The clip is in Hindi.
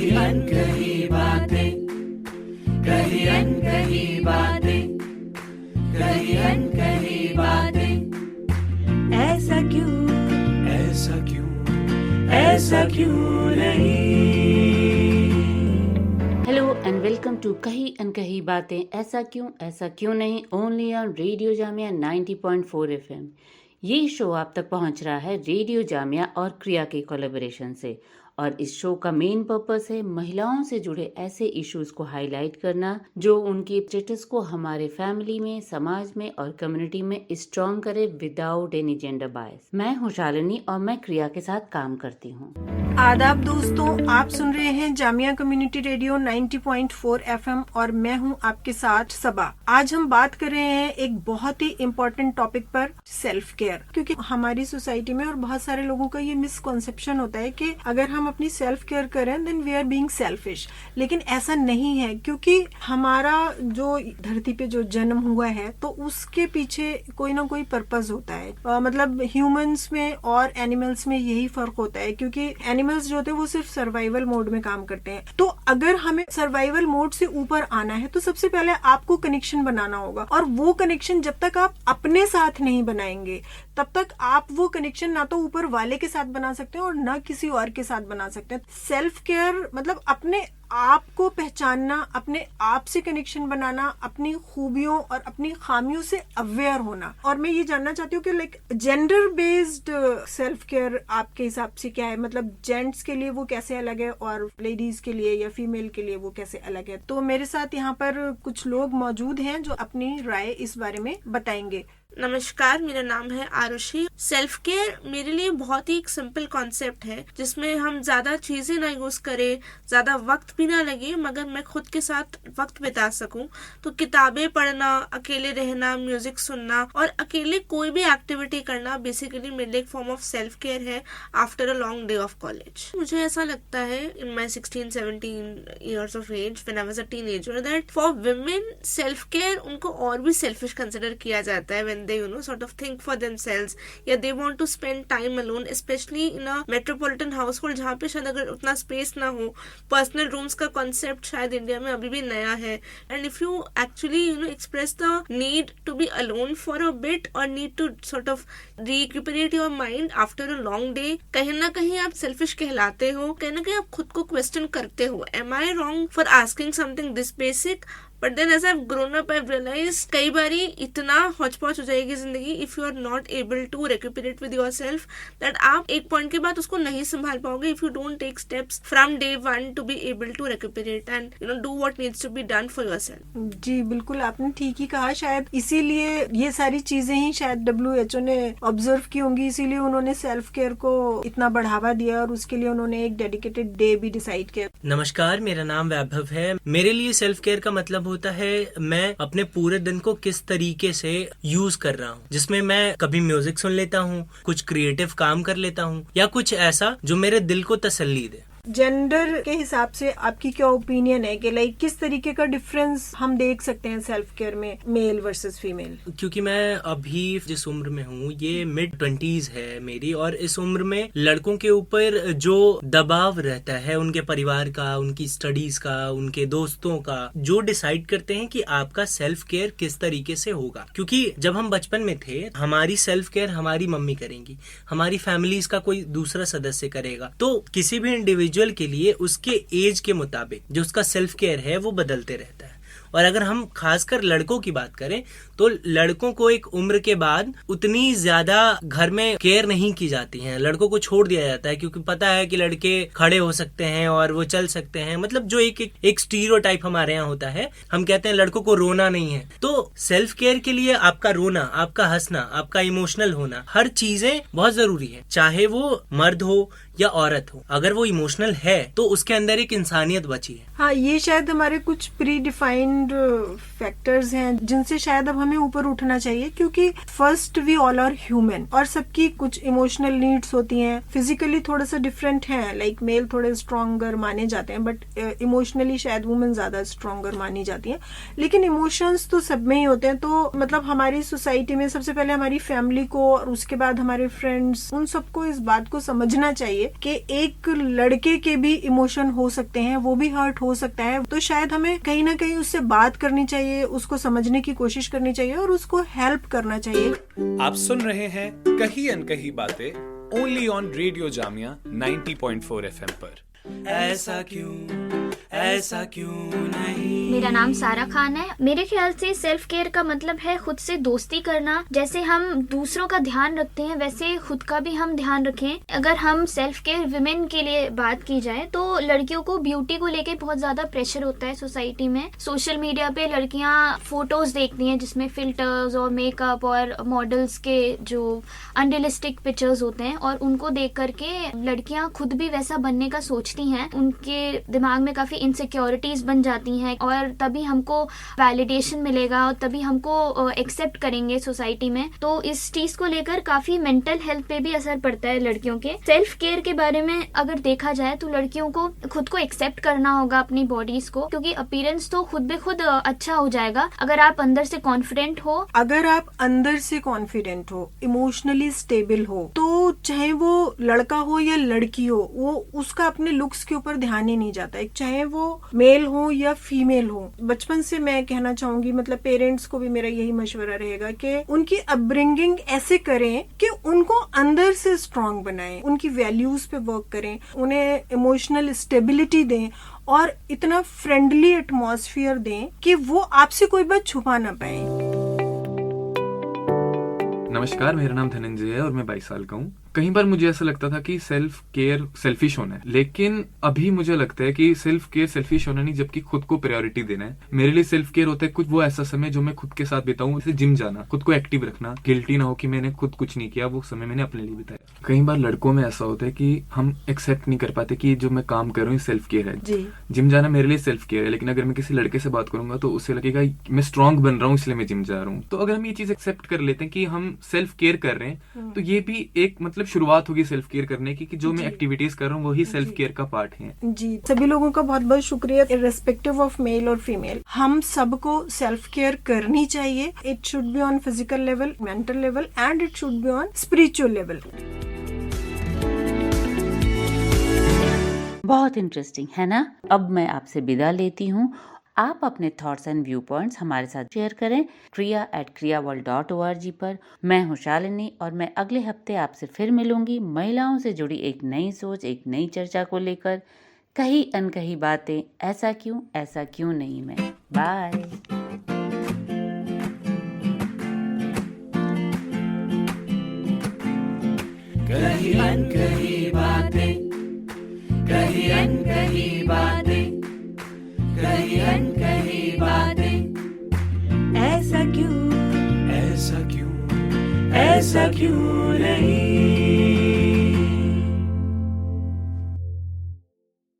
कही अनकही बातें, कही अनकही बातें, कही अनकही बातें। ऐसा क्यों, ऐसा क्यों, ऐसा क्यों नहीं। हेलो एंड वेलकम टू कही अनकही बातें, ऐसा क्यों नहीं, only on radio Jamia 90.4 FM। ये शो आप तक पहुंच रहा है रेडियो जामिया और क्रिया के कोलैबोरेशन से, और इस शो का मेन पर्पस है महिलाओं से जुड़े ऐसे इश्यूज को हाईलाइट करना जो उनकी स्टेटस को हमारे फैमिली में, समाज में और कम्युनिटी में स्ट्रॉन्ग करे विदाउट एनी जेंडर बायस। मैं हूं शालिनी और मैं क्रिया के साथ काम करती हूं। आदाब दोस्तों, आप सुन रहे हैं जामिया कम्युनिटी रेडियो 90.4 FM और मैं हूं आपके साथ सबा। आज हम बात कर रहे हैं एक बहुत ही इम्पोर्टेंट टॉपिक पर, सेल्फ केयर। क्योंकि हमारी सोसाइटी में और बहुत सारे लोगों का ये मिसकॉन्सेप्शन होता है कि अगर हम अपनी सेल्फ केयर करें then we are being selfish, लेकिन ऐसा नहीं है। क्योंकि हमारा जो धरती पे जो जन्म हुआ है तो उसके पीछे कोई ना कोई पर्पस होता है। मतलब ह्यूमंस में और एनिमल्स में यही फर्क होता है, क्योंकि एनिमल्स जो होते हैं वो सिर्फ सर्वाइवल मोड में काम करते हैं। तो अगर हमें सर्वाइवल मोड से ऊपर आना है तो सबसे पहले आपको कनेक्शन बनाना होगा, और वो कनेक्शन जब तक आप अपने साथ नहीं बनाएंगे तब तक आप वो कनेक्शन ना तो ऊपर वाले के साथ बना सकते हैं और ना किसी और के साथ बना सकते हैं। सेल्फ केयर मतलब अपने आप को पहचानना, अपने आप से कनेक्शन बनाना, अपनी खूबियों और अपनी खामियों से अवेयर होना। और मैं ये जानना चाहती हूँ कि like gender based self care आपके हिसाब से क्या है? मतलब जेंट्स के लिए वो कैसे अलग है और लेडीज के लिए या फीमेल के लिए वो कैसे अलग है? तो मेरे साथ यहाँ पर कुछ लोग मौजूद हैं जो अपनी राय इस बारे में बताएंगे। नमस्कार, मेरा नाम है आरुषि। सेल्फ केयर मेरे लिए बहुत ही एक सिंपल कॉन्सेप्ट है जिसमें हम ज्यादा चीजें ना यूज करें, ज्यादा वक्त भी ना लगे, मगर मैं खुद के साथ वक्त बिता सकूं। तो किताबें पढ़ना, अकेले रहना, म्यूजिक सुनना और अकेले कोई भी एक्टिविटी करना बेसिकली मेरे लिए एक फॉर्म ऑफ सेल्फ केयर है after a long day of college. मुझे ऐसा लगता है इन माई 16-17 years of age when I was a teenager that for women self care उनको और भी सेल्फिश कंसिडर किया जाता है when they sort of think for themselves, या they want to spend time alone, especially in a metropolitan household जहाँ पे शायद अगर उतना स्पेस ना हो। पर्सनल रूम्स का कॉन्सेप्ट शायद इंडिया में अभी भी नया है, and if you actually express the need to be alone for a bit और need to sort of recuperate your mind after a long day, कहीं ना कहीं आप सेल्फिश कहलाते हो, कहीं ना कहीं आप खुद को क्वेश्चन करते हो, am I wrong for asking something this basic? But then as I have grown up I have realised कई बारी इतना हौच-पौच हो जाएगी जिंदगी if you are not able to recuperate with yourself that आप एक पॉइंट के बाद उसको नहीं संभाल पाओगे if you don't take steps from day one to be able to recuperate and do what needs to be done for yourself. जी बिल्कुल, आपने ठीक ही कहा। शायद इसीलिए ये सारी चीजें ही शायद WHO ने ऑब्जर्व की होंगी, इसीलिए उन्होंने सेल्फ केयर को इतना बढ़ावा दिया और उसके लिए उन्होंने एक डेडिकेटेड डे भी डिसाइड किया। नमस्कार, मेरा नाम वैभव है। मेरे लिए सेल्फ केयर का मतलब होता है मैं अपने पूरे दिन को किस तरीके से यूज कर रहा हूँ, जिसमें मैं कभी म्यूजिक सुन लेता हूँ, कुछ क्रिएटिव काम कर लेता हूँ, या कुछ ऐसा जो मेरे दिल को तसल्ली दे। जेंडर के हिसाब से आपकी क्या ओपिनियन है कि लाइक किस तरीके का डिफरेंस हम देख सकते हैं सेल्फ केयर में, मेल वर्सेस फीमेल? क्योंकि मैं अभी जिस उम्र में हूँ ये मिड 20s है मेरी, और इस उम्र में लड़कों के ऊपर जो दबाव रहता है उनके परिवार का, उनकी स्टडीज का, उनके दोस्तों का, जो डिसाइड करते हैं कि आपका सेल्फ केयर किस तरीके से होगा। क्योंकि जब हम बचपन में थे हमारी सेल्फ केयर हमारी मम्मी करेंगी, हमारी फैमिलीज का कोई दूसरा सदस्य करेगा। तो किसी भी इंडिविजुअल के लिए उसके एज के मुताबिक जो उसका सेल्फ केयर है वो बदलते रहता है। और अगर हम खासकर लड़कों की बात करें तो लड़कों को एक उम्र के बाद उतनी ज्यादा घर में केयर नहीं की जाती है, लड़कों को छोड़ दिया जाता है, क्योंकि पता है कि लड़के खड़े हो सकते हैं और वो चल सकते हैं। मतलब जो एक स्टीरियोटाइप हमारे यहाँ होता है, हम कहते हैं लड़कों को रोना नहीं है। तो सेल्फ केयर के लिए आपका रोना, आपका हंसना, आपका इमोशनल होना, हर चीजें बहुत जरूरी है, चाहे वो मर्द हो या औरत हो। अगर वो इमोशनल है तो उसके अंदर एक इंसानियत बची है। हाँ, ये शायद हमारे कुछ प्री डिफाइंड फैक्टर्स हैं जिनसे शायद अब हमें ऊपर उठना चाहिए, क्योंकि first we all are human और सबकी कुछ इमोशनल नीड्स होती हैं। फिजिकली थोड़ा सा डिफरेंट है, लाइक मेल थोड़े स्ट्रॉन्गर माने जाते हैं, बट इमोशनली शायद वुमेन ज्यादा स्ट्रॉन्गर मानी जाती है। लेकिन इमोशंस तो सब में ही होते हैं। तो मतलब हमारी सोसाइटी में सबसे पहले हमारी फैमिली को और उसके बाद हमारे फ्रेंड्स, उन सबको इस बात को समझना चाहिए कि एक लड़के के भी इमोशन हो सकते हैं, वो भी हर्ट हो सकता है, तो शायद हमें कहीं ना कहीं उससे बात करनी चाहिए, उसको समझने की कोशिश करनी चाहिए और उसको हेल्प करना चाहिए। आप सुन रहे हैं कही अनकही बातें only on radio Jamia 90.4 FM पर। ऐसा क्यों नहीं। मेरा नाम सारा खान है। मेरे ख्याल से सेल्फ केयर का मतलब है खुद से दोस्ती करना। जैसे हम दूसरों का ध्यान रखते हैं वैसे खुद का भी हम ध्यान रखें। अगर हम सेल्फ केयर विमेन के लिए बात की जाए तो लड़कियों को ब्यूटी को लेके बहुत ज्यादा प्रेशर होता है सोसाइटी में। सोशल मीडिया पे लड़कियां फोटोज देखती हैं जिसमें फिल्टर्स और मेकअप और मॉडल्स के जो अनरियलिस्टिक पिक्चर्स होते हैं, और उनको देख करके लड़कियां खुद भी वैसा बनने का सोचती हैं। उनके दिमाग में काफी इनसिक्योरिटीज बन जाती हैं और तभी हमको वैलिडेशन मिलेगा और तभी हमको एक्सेप्ट करेंगे सोसाइटी में। तो इस चीज को लेकर काफी मेंटल हेल्थ पे भी असर पड़ता है लड़कियों के। सेल्फ केयर के बारे में अगर देखा जाए तो लड़कियों को खुद को एक्सेप्ट करना होगा अपनी बॉडीज को, क्योंकि अपीयरेंस तो खुद ब खुद अच्छा हो जाएगा अगर आप अंदर से कॉन्फिडेंट हो। अगर आप अंदर से कॉन्फिडेंट हो, इमोशनली स्टेबल हो, तो चाहे वो लड़का हो या लड़की हो, वो उसका अपने लुक्स के ऊपर ध्यान ही नहीं जाता है, चाहे वो मेल हो या फीमेल हो। बचपन से मैं कहना चाहूंगी, मतलब पेरेंट्स को भी मेरा यही मशवरा रहेगा कि उनकी अपब्रिंगिंग ऐसे करें कि उनको अंदर से स्ट्रांग बनाएं, उनकी वैल्यूज पे वर्क करें, उन्हें इमोशनल स्टेबिलिटी दें और इतना फ्रेंडली एटमॉस्फेयर दें कि वो आपसे कोई बात छुपा ना पाए। नमस्कार, मेरा नाम धनंजय है और मैं 22 साल का हूँ। कई बार मुझे ऐसा लगता था कि सेल्फ केयर सेल्फिश होना है, लेकिन अभी मुझे लगता है कि सेल्फ केयर सेल्फिश होना नहीं, जबकि खुद को प्रायोरिटी देना है। मेरे लिए सेल्फ केयर होता है कुछ वो ऐसा समय जो मैं खुद के साथ बिताऊं, जैसे जिम जाना, खुद को एक्टिव रखना, गिल्टी ना हो कि मैंने खुद कुछ नहीं किया, वो समय मैंने अपने लिए बिताया। कई बार लड़कों में ऐसा होता है कि हम एक्सेप्ट नहीं कर पाते कि जो मैं काम कर रहा हूँ सेल्फ केयर है। जिम जाना मेरे लिए सेल्फ केयर है, लेकिन अगर मैं किसी लड़के से बात करूंगा तो उससे लगेगा मैं स्ट्रांग बन रहा हूँ इसलिए मैं जिम जा रहा हूँ। तो अगर हम ये चीज एक्सेप्ट कर लेते हैं कि हम सेल्फ केयर कर रहे हैं, तो ये भी एक मतलब शुरुआत होगी सेल्फ केयर करने की, कि जो मैं एक्टिविटीज कर रहा हूँ वही सेल्फ केयर का पार्ट है। जी, सभी लोगों का बहुत बहुत शुक्रिया। इर्रेस्पेक्टिव ऑफ मेल और फीमेल, हम सबको सेल्फ केयर करनी चाहिए। It should be on physical level, mental level and it should be on spiritual level. बहुत इंटरेस्टिंग है ना। अब मैं आपसे विदा लेती हूँ। आप अपने थॉट्स एंड व्यू पॉइंट्स हमारे साथ शेयर करें kriya@kriyaworld.org पर। मैं हूँ शालिनी और मैं अगले हफ्ते आपसे फिर मिलूंगी महिलाओं से जुड़ी एक नई सोच, एक नई चर्चा को लेकर। कही अनकही बातें, ऐसा क्यों नहीं में। बाय। कही अनकही बातें, कही अनकही बातें, कही अनकही बातें। ऐसा क्यों नहीं।